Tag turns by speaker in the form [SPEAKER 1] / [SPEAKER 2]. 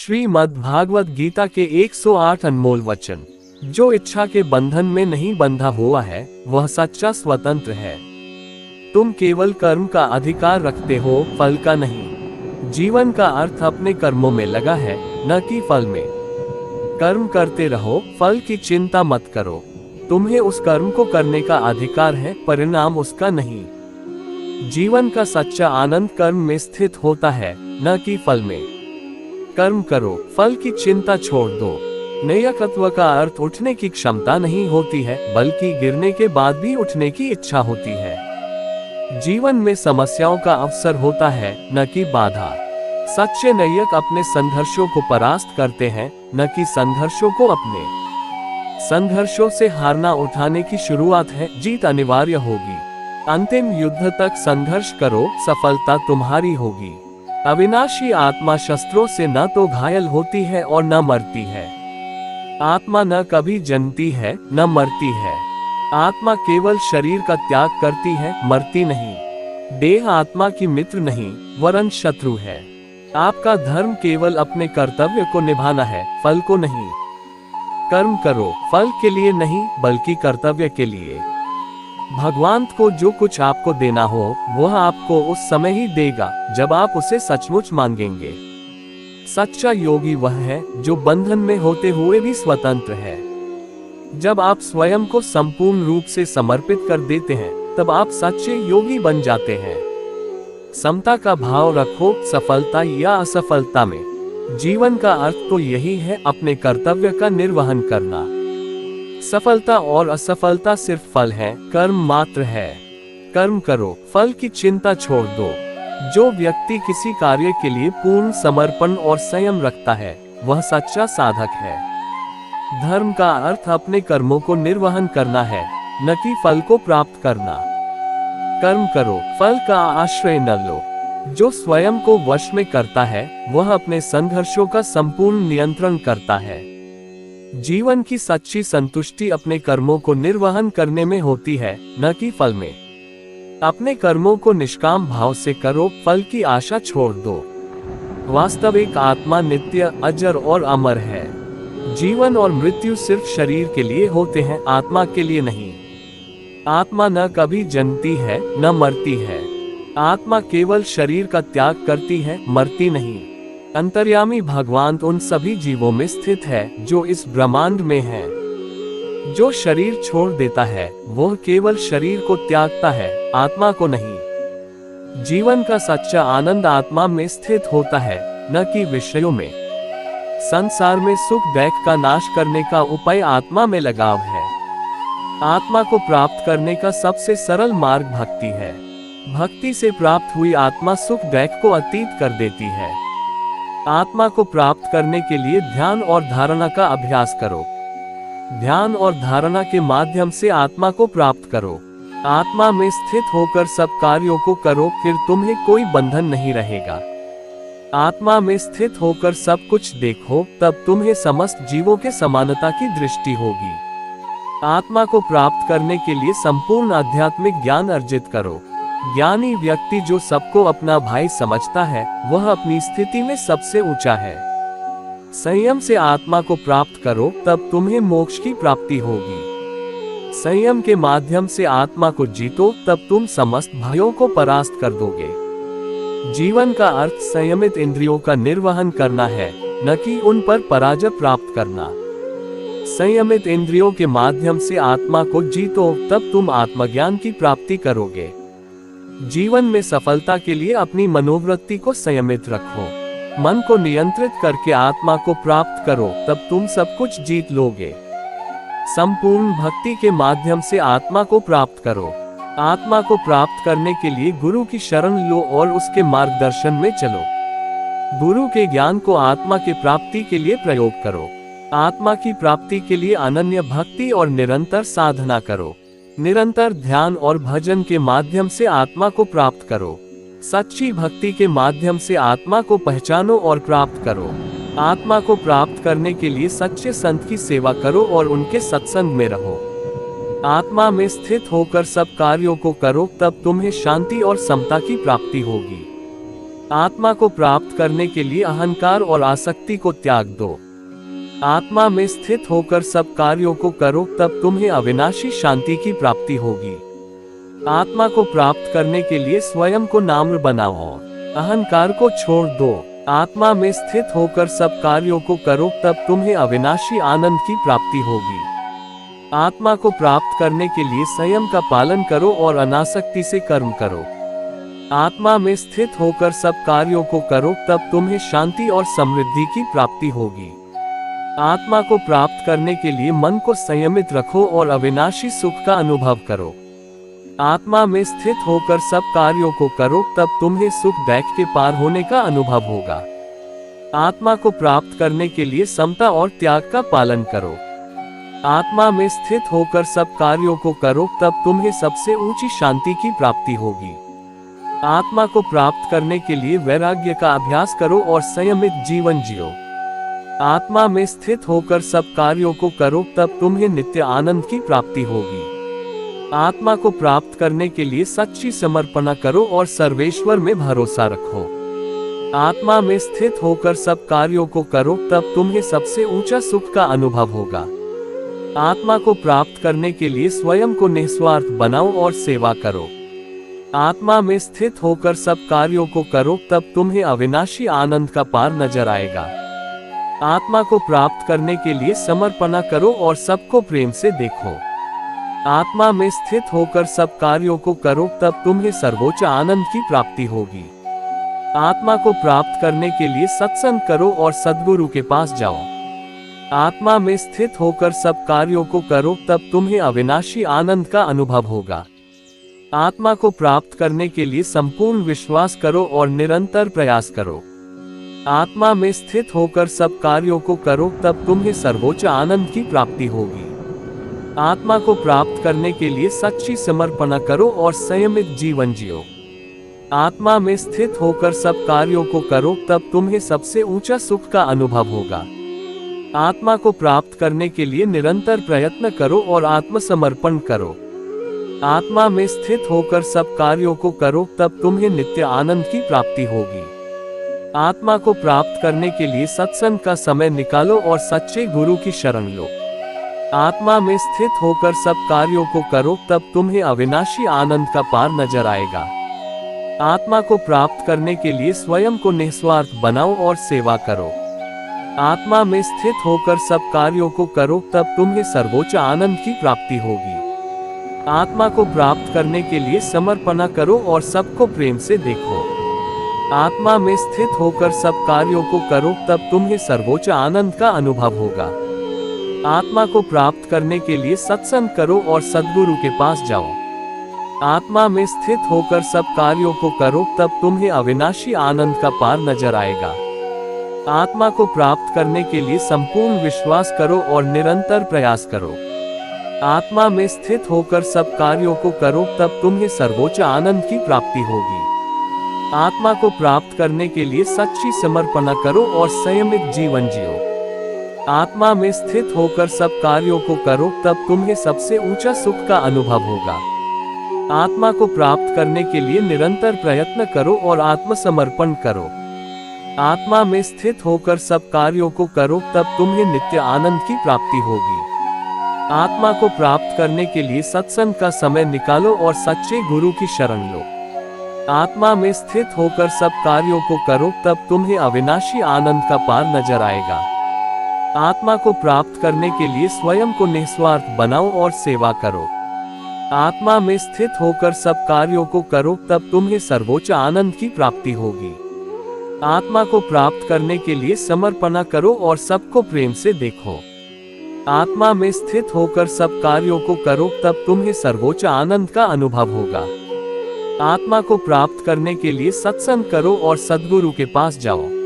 [SPEAKER 1] श्रीमद् भागवत गीता के 108 अनमोल वचन। जो इच्छा के बंधन में नहीं बंधा हुआ है वह सच्चा स्वतंत्र है। तुम केवल कर्म का अधिकार रखते हो, फल का नहीं। जीवन का अर्थ अपने कर्मों में लगा है, न कि फल में। कर्म करते रहो, फल की चिंता मत करो। तुम्हें उस कर्म को करने का अधिकार है, परिणाम उसका नहीं। जीवन का सच्चा आनंद कर्म में स्थित होता है, न कि फल में। कर्म करो, फल की चिंता छोड़ दो। नैयकत्व का अर्थ उठने की क्षमता नहीं होती है, बल्कि गिरने के बाद भी उठने की इच्छा होती है। जीवन में समस्याओं का अवसर होता है, न कि बाधा। सच्चे नैयक अपने संघर्षों को परास्त करते हैं, न कि संघर्षों को अपने। संघर्षों से हारना उठाने की शुरुआत है, जीत अनिवार्य होगी। अंतिम युद्ध तक संघर्ष करो, सफलता तुम्हारी होगी। अविनाशी आत्मा शस्त्रों से न तो घायल होती है और न मरती है। आत्मा न कभी जन्मती है, न मरती है। आत्मा केवल शरीर का त्याग करती है, मरती नहीं। देह आत्मा की मित्र नहीं, वरन शत्रु है। आपका धर्म केवल अपने कर्तव्य को निभाना है, फल को नहीं। कर्म करो, फल के लिए नहीं, बल्कि कर्तव्य के लिए। भगवान को जो कुछ आपको देना हो वह आपको उस समय ही देगा जब आप उसे सचमुच मांगेंगे। सच्चा योगी वह है जो बंधन में होते हुए भी स्वतंत्र है। जब आप स्वयं को संपूर्ण रूप से समर्पित कर देते हैं तब आप सच्चे योगी बन जाते हैं। समता का भाव रखो, सफलता या असफलता में। जीवन का अर्थ तो यही है, अपने कर्तव्य का निर्वहन करना। सफलता और असफलता सिर्फ फल है, कर्म मात्र है। कर्म करो, फल की चिंता छोड़ दो। जो व्यक्ति किसी कार्य के लिए पूर्ण समर्पण और संयम रखता है वह सच्चा साधक है। धर्म का अर्थ अपने कर्मों को निर्वहन करना है, न कि फल को प्राप्त करना। कर्म करो, फल का आश्रय न लो। जो स्वयं को वश में करता है वह अपने संघर्षों का संपूर्ण नियंत्रण करता है। जीवन की सच्ची संतुष्टि अपने कर्मों को निर्वहन करने में होती है, न कि फल में। अपने कर्मों को निष्काम भाव से करो, फल की आशा छोड़ दो। वास्तविक आत्मा नित्य, अजर और अमर है। जीवन और मृत्यु सिर्फ शरीर के लिए होते हैं, आत्मा के लिए नहीं। आत्मा न कभी जन्मती है, न मरती है। आत्मा केवल शरीर का त्याग करती है, मरती नहीं। अंतर्यामी भगवान उन सभी जीवों में स्थित है जो इस ब्रह्मांड में हैं। जो शरीर छोड़ देता है वह केवल शरीर को त्यागता है, आत्मा को नहीं। जीवन का सच्चा आनंद आत्मा में स्थित होता है, न कि विषयों में। संसार में सुख दुख का नाश करने का उपाय आत्मा में लगाव है। आत्मा को प्राप्त करने का सबसे सरल मार्ग भक्ति है। भक्ति से प्राप्त हुई आत्मा सुख दुख को अतीत कर देती है। आत्मा को प्राप्त करने के लिए ध्यान और धारणा का अभ्यास करो। ध्यान और धारणा के माध्यम से आत्मा को प्राप्त करो। आत्मा में स्थित होकर सब कार्यों को करो, फिर तुम्हें कोई बंधन नहीं रहेगा। आत्मा में स्थित होकर सब कुछ देखो, तब तुम्हें समस्त जीवों के समानता की दृष्टि होगी। आत्मा को प्राप्त करने के लिए संपूर्ण आध्यात्मिक ज्ञान अर्जित करो। ज्ञानी व्यक्ति जो सबको अपना भाई समझता है वह अपनी स्थिति में सबसे ऊंचा है। संयम से आत्मा को प्राप्त करो, तब तुम्हें मोक्ष की प्राप्ति होगी। संयम के माध्यम से आत्मा को जीतो, तब तुम समस्त भयों को परास्त कर दोगे। जीवन का अर्थ संयमित इंद्रियों का निर्वहन करना है, न कि उन पर पराजय प्राप्त करना। संयमित इंद्रियों के माध्यम से आत्मा को जीतो, तब तुम आत्मज्ञान की प्राप्ति करोगे। जीवन में सफलता के लिए अपनी मनोवृत्ति को संयमित रखो। मन को नियंत्रित करके आत्मा को प्राप्त करो, तब तुम सब कुछ जीत लोगे। संपूर्ण भक्ति के माध्यम से आत्मा को प्राप्त करो। आत्मा को प्राप्त करने के लिए गुरु की शरण लो और उसके मार्गदर्शन में चलो। गुरु के ज्ञान को आत्मा के प्राप्ति के लिए प्रयोग करो। आत्मा की प्राप्ति के लिए अनन्य भक्ति और निरंतर साधना करो। निरंतर ध्यान और भजन के माध्यम से आत्मा को प्राप्त करो। सच्ची भक्ति के माध्यम से आत्मा को पहचानो और प्राप्त करो। आत्मा को प्राप्त करने के लिए सच्चे संत की सेवा करो और उनके सत्संग में रहो। आत्मा में स्थित होकर सब कार्यों को करो, तब तुम्हें शांति और समता की प्राप्ति होगी। आत्मा को प्राप्त करने के लिए अहंकार और आसक्ति को त्याग दो। आत्मा में स्थित होकर सब कार्यों को करो, तब तुम्हें अविनाशी शांति की प्राप्ति होगी। आत्मा को प्राप्त करने के लिए स्वयं को नम्र बनाओ, अहंकार को छोड़ दो। आत्मा में स्थित होकर सब कार्यों को करो, तब तुम्हें अविनाशी आनंद की प्राप्ति होगी। आत्मा को प्राप्त करने के लिए संयम का पालन करो और अनासक्ति से कर्म करो। आत्मा में स्थित होकर सब कार्यों को करो, तब तुम्हें शांति और समृद्धि की प्राप्ति होगी। आत्मा को प्राप्त करने के लिए मन को संयमित रखो और अविनाशी सुख का अनुभव करो। आत्मा में स्थित होकर सब कार्यों को करो, तब तुम्हें सुख दैख के पार होने का अनुभव होगा। आत्मा को प्राप्त करने के लिए समता और त्याग का पालन करो। आत्मा में स्थित होकर सब कार्यों को करो, तब तुम्हें सबसे ऊंची शांति की प्राप्ति होगी। आत्मा को प्राप्त करने के लिए वैराग्य का अभ्यास करो और संयमित जीवन जियो। आत्मा में स्थित होकर सब कार्यों को करो, तब तुम्हें नित्य आनंद की प्राप्ति होगी। आत्मा को प्राप्त करने के लिए सच्ची समर्पणा करो और सर्वेश्वर में भरोसा रखो। आत्मा में स्थित होकर सब कार्यों को करो, तब तुम्हें सबसे ऊंचा सुख का अनुभव होगा। आत्मा को प्राप्त करने के लिए स्वयं को निस्वार्थ बनाओ और सेवा करो। आत्मा में स्थित होकर सब कार्यों को करो, तब तुम्हें अविनाशी आनंद का पार नजर आएगा। आत्मा को प्राप्त करने के लिए समर्पणा करो और सबको प्रेम से देखो। आत्मा में स्थित होकर सब कार्यों को करो, तब तुम्हें सर्वोच्च आनंद की प्राप्ति होगी। आत्मा को प्राप्त करने के लिए सत्संग करो और सद्गुरु के पास जाओ। आत्मा में स्थित होकर सब कार्यों को करो, तब तुम्हें अविनाशी आनंद का अनुभव होगा। आत्मा को प्राप्त करने के लिए संपूर्ण विश्वास करो और निरंतर प्रयास करो। आत्मा में स्थित होकर सब कार्यों को करो, तब तुम्हें सर्वोच्च आनंद की प्राप्ति होगी। आत्मा को प्राप्त करने के लिए सच्ची समर्पणा करो और संयमित जीवन जियो। आत्मा में स्थित होकर सब कार्यों को करो, तब तुम्हें सबसे ऊंचा सुख का अनुभव होगा। आत्मा को प्राप्त करने के लिए निरंतर प्रयत्न करो और आत्मसमर्पण करो। आत्मा में स्थित होकर सब कार्यों को करो, तब तुम्हें नित्य आनंद की प्राप्ति होगी। आत्मा को प्राप्त करने के लिए सत्संग का समय निकालो और सच्चे गुरु की शरण लो। आत्मा में स्थित होकर सब कार्यों को करो, तब तुम्हें अविनाशी आनंद का पार नजर आएगा। आत्मा को प्राप्त करने के लिए स्वयं को निस्वार्थ बनाओ और सेवा करो। आत्मा में स्थित होकर सब कार्यों को करो, तब तुम्हें सर्वोच्च आनंद की प्राप्ति होगी। आत्मा को प्राप्त करने के लिए समर्पणा करो और सबको प्रेम से देखो। आत्मा में स्थित होकर सब कार्यों को करो, तब तुम्हें सर्वोच्च आनंद का अनुभव होगा। आत्मा को प्राप्त करने के लिए सत्संग करो और सद्गुरु के पास जाओ। आत्मा में स्थित होकर सब कार्यों को करो, तब तुम्हें अविनाशी आनंद का पार नजर आएगा। आत्मा को प्राप्त करने के लिए संपूर्ण विश्वास करो और निरंतर प्रयास करो। आत्मा में स्थित होकर सब कार्यों को करो, तब तुम्हें सर्वोच्च आनंद की प्राप्ति होगी। आत्मा को प्राप्त करने के लिए सच्ची समर्पणा करो और संयमित जीवन जियो। आत्मा में स्थित होकर सब कार्यों को करो, तब तुम्हें सबसे ऊंचा सुख का अनुभव होगा। आत्मा को प्राप्त करने के लिए निरंतर प्रयत्न करो और आत्मसमर्पण करो। आत्मा में स्थित होकर सब कार्यों को करो, तब तुम्हें नित्य आनंद की प्राप्ति होगी। आत्मा को प्राप्त करने के लिए सत्संग का समय निकालो और सच्चे गुरु की शरण लो। आत्मा में स्थित होकर सब कार्यों को करो, तब तुम्हें अविनाशी आनंद का पार नजर आएगा। आत्मा को प्राप्त करने के लिए स्वयं को निस्वार्थ बनाओ और सेवा करो। आत्मा में स्थित होकर सब कार्यों को करो, तब तुम्हें सर्वोच्च आनंद की प्राप्ति होगी। आत्मा को प्राप्त करने के लिए समर्पणा करो और सबको प्रेम से देखो। आत्मा में स्थित होकर सब कार्यों को करो, तब तुम्हें सर्वोच्च आनंद का अनुभव होगा। आत्मा को प्राप्त करने के लिए सत्संग करो और सद्गुरु के पास जाओ।